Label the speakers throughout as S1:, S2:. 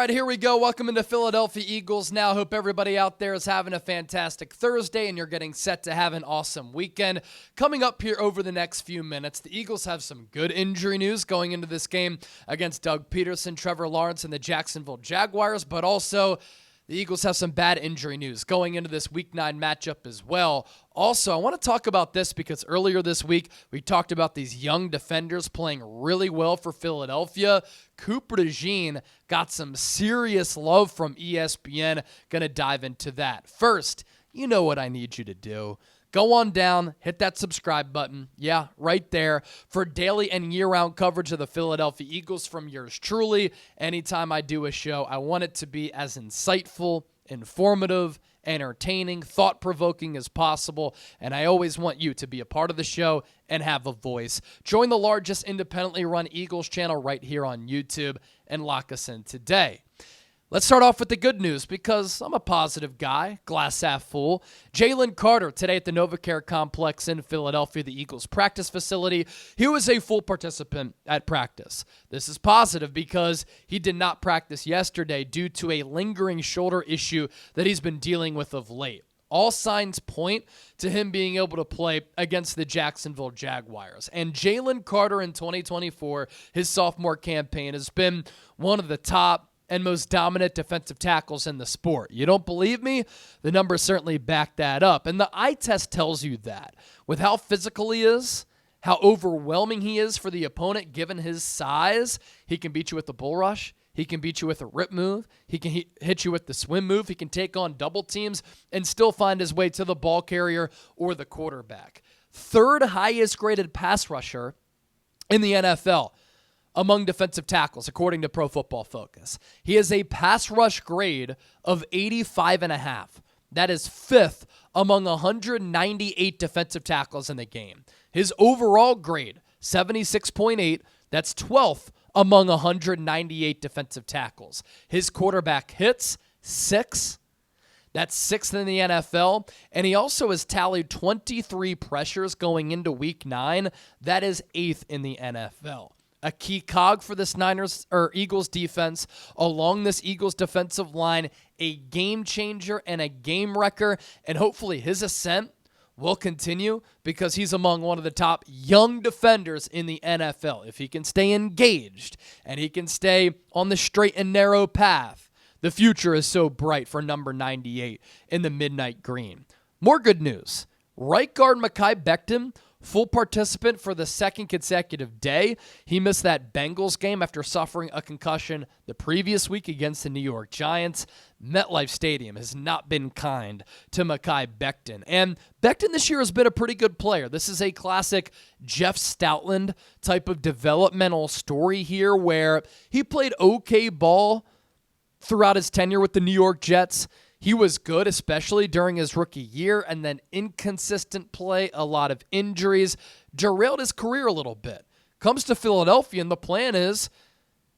S1: right, here we go. Welcome into Philadelphia Eagles Now. Hope everybody out there is having a fantastic Thursday and you're getting set to have an awesome weekend. Coming up here over the next few minutes, the Eagles have some good injury news going into this game against Doug Pederson, Trevor Lawrence, and the Jacksonville Jaguars, but also the Eagles have some bad injury news going into this Week 9 matchup as well. Also, I want to talk about this because earlier this week, we talked about these young defenders playing really well for Philadelphia. DeJean got some serious love from ESPN. Going to dive into that. First, you know what I need you to do. Go on down, hit that subscribe button. Yeah, right there for daily and year-round coverage of the Philadelphia Eagles from yours truly. Anytime I do a show, I want it to be as insightful, informative, entertaining, thought-provoking as possible, and I always want you to be a part of the show and have a voice. Join the largest independently run Eagles channel right here on YouTube and lock us in today. Let's start off with the good news because I'm a positive guy, glass half full. Jalen Carter today at the NovaCare Complex in Philadelphia, the Eagles practice facility. He was a full participant at practice. This is positive because he did not practice yesterday due to a lingering shoulder issue that he's been dealing with of late. All signs point to him being able to play against the Jacksonville Jaguars. And Jalen Carter in 2024, his sophomore campaign, has been one of the top and most dominant defensive tackles in the sport. You don't believe me? The numbers certainly back that up. And the eye test tells you that. With how physical he is, how overwhelming he is for the opponent given his size, he can beat you with the bull rush. He can beat you with a rip move. He can hit you with the swim move. He can take on double teams and still find his way to the ball carrier or the quarterback. Third highest graded pass rusher in the NFL among defensive tackles, according to Pro Football Focus. He has a pass rush grade of 85.5. That is fifth among 198 defensive tackles in the game. His overall grade, 76.8. That's 12th among 198 defensive tackles. His quarterback hits, 6. That's 6th in the NFL. And he also has tallied 23 pressures going into Week 9. That is 8th in the NFL. A key cog for this Eagles defense along this Eagles defensive line, a game changer and a game wrecker, and hopefully his ascent will continue because he's among one of the top young defenders in the NFL. If he can stay engaged and he can stay on the straight and narrow path, the future is so bright for number 98 in the midnight green. More good news. Right guard Mekhi Becton, full participant for the second consecutive day. He missed that Bengals game after suffering a concussion the previous week against the New York Giants. MetLife Stadium has not been kind to Mekhi Becton. And Becton this year has been a pretty good player. This is a classic Jeff Stoutland type of developmental story here where he played okay ball throughout his tenure with the New York Jets. He was good, especially during his rookie year, and then inconsistent play, a lot of injuries, derailed his career a little bit. Comes to Philadelphia, and the plan is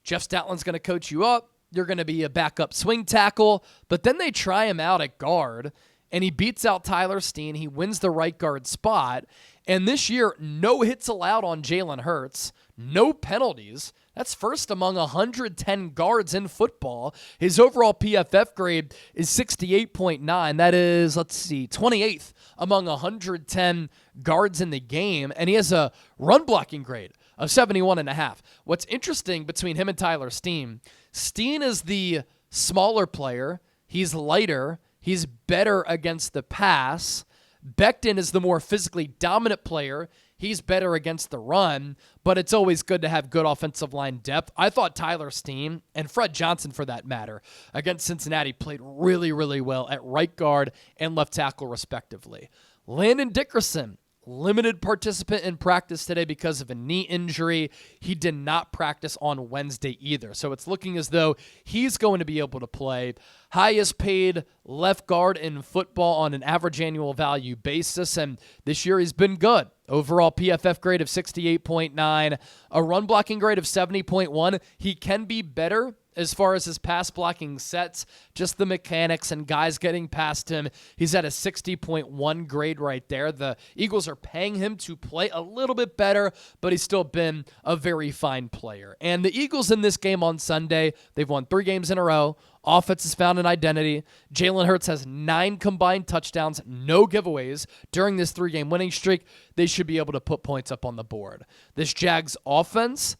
S1: Jeff Stoutland's going to coach you up. You're going to be a backup swing tackle, but then they try him out at guard, and he beats out Tyler Steen. He wins the right guard spot, and this year, no hits allowed on Jaylen Herz, no penalties. That's first among 110 guards in football. His overall PFF grade is 68.9. That is, 28th among 110 guards in the game. And he has a run blocking grade of 71.5. What's interesting between him and Tyler Steen is the smaller player. He's lighter. He's better against the pass. Becton is the more physically dominant player. He's better against the run, but it's always good to have good offensive line depth. I thought Tyler Steen, and Fred Johnson for that matter, against Cincinnati played really, really well at right guard and left tackle respectively. Landon Dickerson, limited participant in practice today because of a knee injury. He did not practice on Wednesday either. So it's looking as though he's going to be able to play. Highest paid left guard in football on an average annual value basis. And this year he's been good. Overall PFF grade of 68.9, a run blocking grade of 70.1. He can be better as far as his pass blocking sets, just the mechanics and guys getting past him. He's at a 60.1 grade right there. The Eagles are paying him to play a little bit better, but he's still been a very fine player. And the Eagles in this game on Sunday, they've won 3 games in a row. Offense has found an identity. Jalen Herz has 9 combined touchdowns, no giveaways during this 3-game winning streak. They should be able to put points up on the board. This Jags offense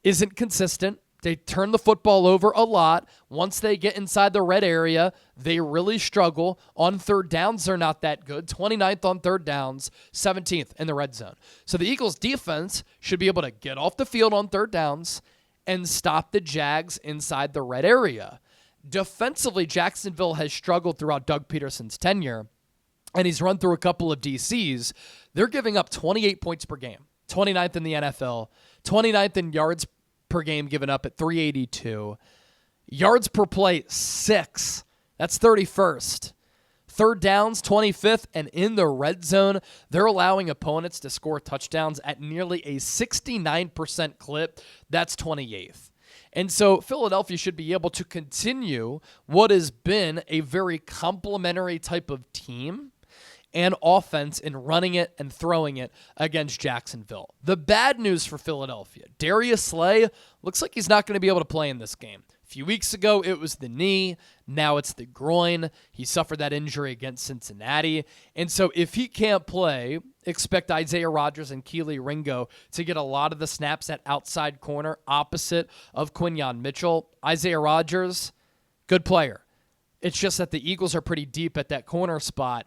S1: isn't consistent. They turn the football over a lot. Once they get inside the red area, they really struggle. On third downs, they're not that good. 29th on third downs, 17th in the red zone. So the Eagles' defense should be able to get off the field on third downs and stop the Jags inside the red area. Defensively, Jacksonville has struggled throughout Doug Pederson's tenure, and he's run through a couple of DCs. They're giving up 28 points per game, 29th in the NFL, 29th in yards per game given up at 382. Yards per play, 6. That's 31st. Third downs, 25th, and in the red zone, they're allowing opponents to score touchdowns at nearly a 69% clip. That's 28th. And so Philadelphia should be able to continue what has been a very complementary type of team and offense in running it and throwing it against Jacksonville. The bad news for Philadelphia, Darius Slay looks like he's not going to be able to play in this game. A few weeks ago, it was the knee. Now it's the groin. He suffered that injury against Cincinnati. And so if he can't play, expect Isaiah Rodgers and Keely Ringo to get a lot of the snaps at outside corner opposite of Quinyon Mitchell. Isaiah Rodgers, good player. It's just that the Eagles are pretty deep at that corner spot.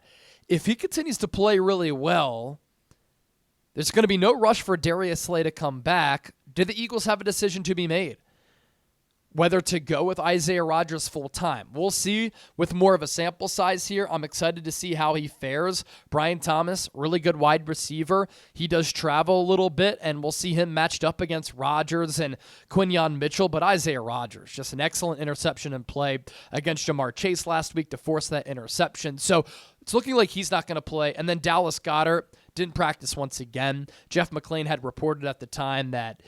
S1: If he continues to play really well, there's going to be no rush for Darius Slay to come back. Do the Eagles have a decision to be made? Whether to go with Isaiah Rodgers full-time. We'll see with more of a sample size here. I'm excited to see how he fares. Brian Thomas, really good wide receiver. He does travel a little bit, and we'll see him matched up against Rodgers and Quinyon Mitchell. But Isaiah Rodgers, just an excellent interception and play against Jamar Chase last week to force that interception. So it's looking like he's not going to play. And then Dallas Goedert didn't practice once again. Jeff McClain had reported at the time that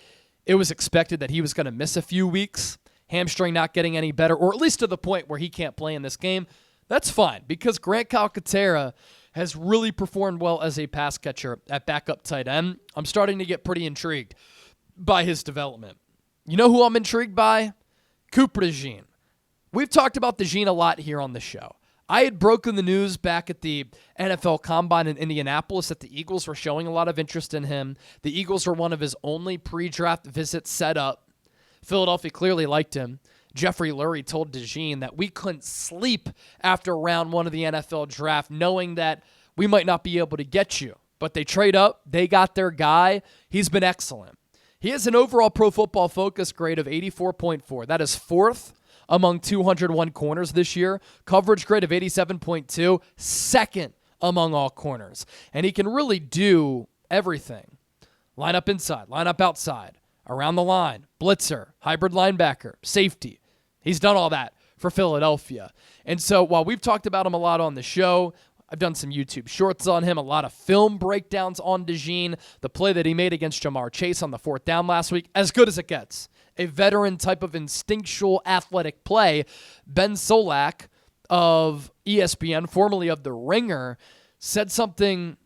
S1: it was expected that he was going to miss a few weeks. Hamstring not getting any better, or at least to the point where he can't play in this game. That's fine, because Grant Calcaterra has really performed well as a pass catcher at backup tight end. I'm starting to get pretty intrigued by his development. You know who I'm intrigued by? Cooper DeJean. We've talked about DeJean a lot here on the show. I had broken the news back at the NFL Combine in Indianapolis that the Eagles were showing a lot of interest in him. The Eagles were one of his only pre-draft visits set up. Philadelphia clearly liked him. Jeffrey Lurie told DeJean that we couldn't sleep after round 1 of the NFL draft knowing that we might not be able to get you. But they trade up. They got their guy. He's been excellent. He has an overall Pro Football Focus grade of 84.4. That is 4th among 201 corners this year. Coverage grade of 87.2. 2nd among all corners. And he can really do everything. Line up inside. Line up outside. Around the line, blitzer, hybrid linebacker, safety. He's done all that for Philadelphia. And so while we've talked about him a lot on the show, I've done some YouTube shorts on him, a lot of film breakdowns on DeJean. The play that he made against Jamar Chase on the 4th down last week, as good as it gets. A veteran type of instinctual athletic play. Ben Solak of ESPN, formerly of The Ringer, said something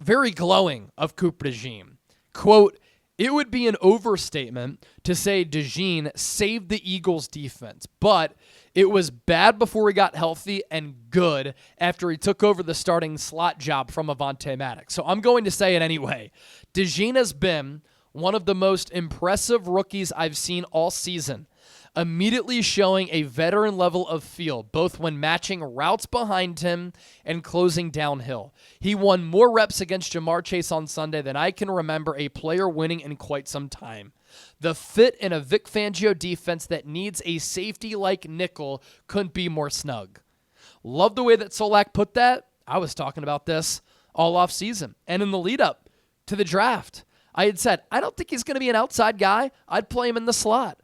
S1: very glowing of Cooper DeJean. Quote, "It would be an overstatement to say DeJean saved the Eagles' defense, but it was bad before he got healthy and good after he took over the starting slot job from Avonte Maddox." So I'm going to say it anyway. DeJean has been one of the most impressive rookies I've seen all season, immediately showing a veteran level of feel, both when matching routes behind him and closing downhill. He won more reps against Jamar Chase on Sunday than I can remember a player winning in quite some time. The fit in a Vic Fangio defense that needs a safety like nickel couldn't be more snug. Love the way that Solak put that. I was talking about this all off season and in the lead up to the draft. I had said, I don't think he's going to be an outside guy. I'd play him in the slot.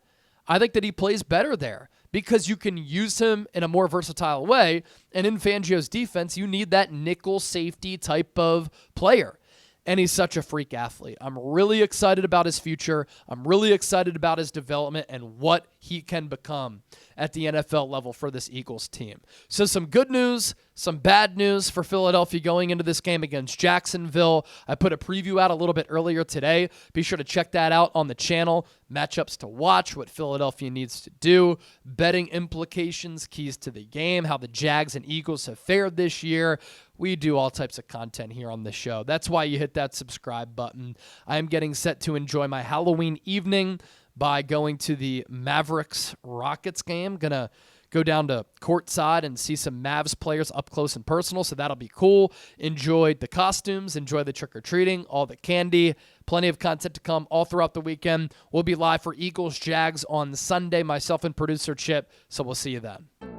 S1: I think that he plays better there because you can use him in a more versatile way. And in Fangio's defense, you need that nickel safety type of player. and he's such a freak athlete. I'm really excited about his future. I'm really excited about his development and what he can become at the NFL level for this Eagles team. So some good news, some bad news for Philadelphia going into this game against Jacksonville. I put a preview out a little bit earlier today. Be sure to check that out on the channel. Matchups to watch, what Philadelphia needs to do, betting implications, keys to the game, how the Jags and Eagles have fared this year. We do all types of content here on the show. That's why you hit that subscribe button. I am getting set to enjoy my Halloween evening by going to the Mavericks-Rockets game. Gonna go down to courtside and see some Mavs players up close and personal, so that'll be cool. Enjoy the costumes, enjoy the trick-or-treating, all the candy. Plenty of content to come all throughout the weekend. We'll be live for Eagles-Jags on Sunday, myself and producer Chip, so we'll see you then.